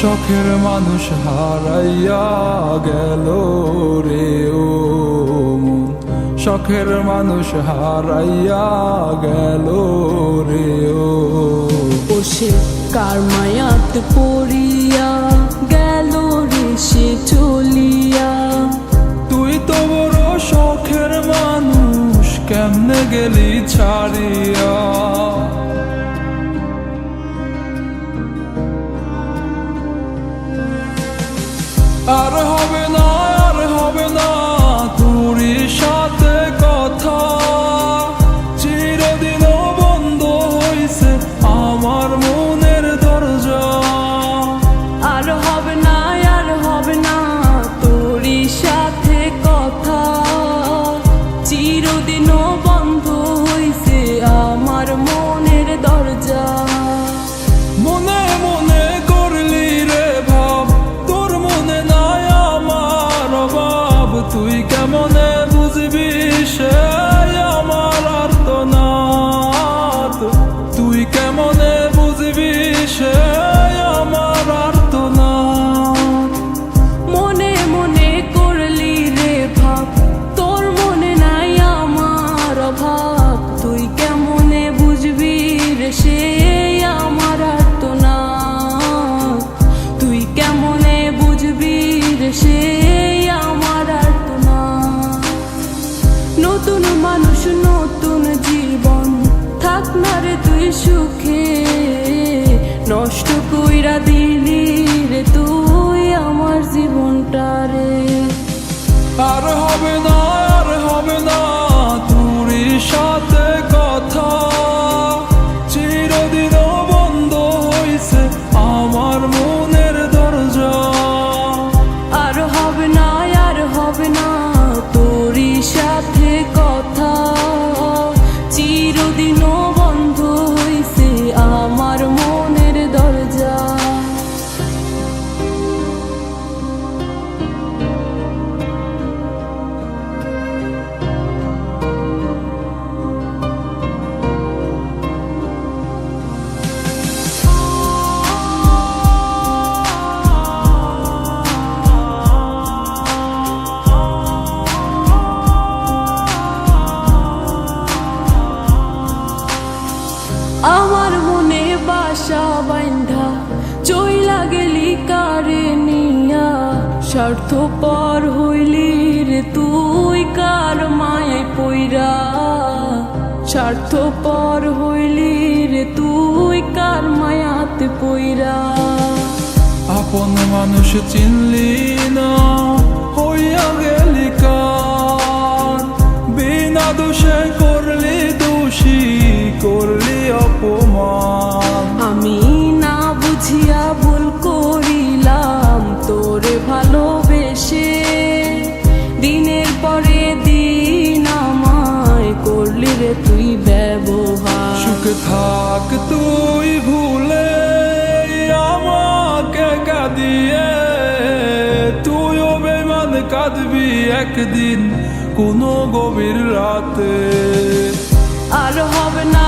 শখের মানুষ হারাইয়া গেল রে ও মন, শখের মানুষ হারাইয়া গেল রে ও। সে কার মায়াত পড়িয়া গেল রে সে চলিয়া। তুই তো বড় শখের মানুষ, কেমনে গেলি ছাড়িয়া। আর হবে না, আর হবে না তোরই সাথে কথা, চিরদিনও বন্ধ হইছে আমার মনের দরজা। আর হবে না, আর হবে না তোরই সাথে কথা, চিরদিনও বন্ধ হইছে আমার মনের দরজা। মনে মনে করলি রে ভাব, তোর মনে নাই আমার অভাব। তুই কেমনে বুঝবি সে আমার আর্তনাদ, তুই কেমনে বুঝবি সে আমার আর্তনাদ। মনে মনে করলি রে ভাব, তোর মনে নাই আমার অভাব। তুই কেমনে বুঝবি রে সে আমার আর্তনাদ, তুই কেমনে বুঝবি রে সে আমার আর্তনাদ। নতুন মানুষ নতুন জীবন, থাক না রে তুই সুখে, নষ্ট কইরা দিলি রে তুই আমার জীবনটা রে। আর হবে না, আর হবে না তোরই সাথে কথা, চিরদিনও বন্ধ হইছে আমার মনের দরজা। আর হবে না, আর হবে না তোরই সাথে কথা, চিরদিনও বন্ধ হইছে আমার মনের দরজা। আমার মনে বাসা বাইন্ধা চইলা গেলি কারে নিয়া, স্বার্থপর হইলি রে তুই কার মায়ায় পইরা। স্বার্থপর হইলি রে তুই কার মায়াতে পইরা। আপন মানুষ চিনলি না, হইয়া গেলি কার। বিনা দোষে করলি দোষী, করলি অপমান। আমি না বুঝিয়া ভুল করিলাম তোরে ভালোবেসে, দিনের পরে দিন আমায় করলি রে তুই ব্যবহার। সুখে থাক তুই ভুলে আমাকে কাঁদিয়ে, তুইও বেমান কাঁদবি একদিন কোনো গভীর রাতে। আর হবে না,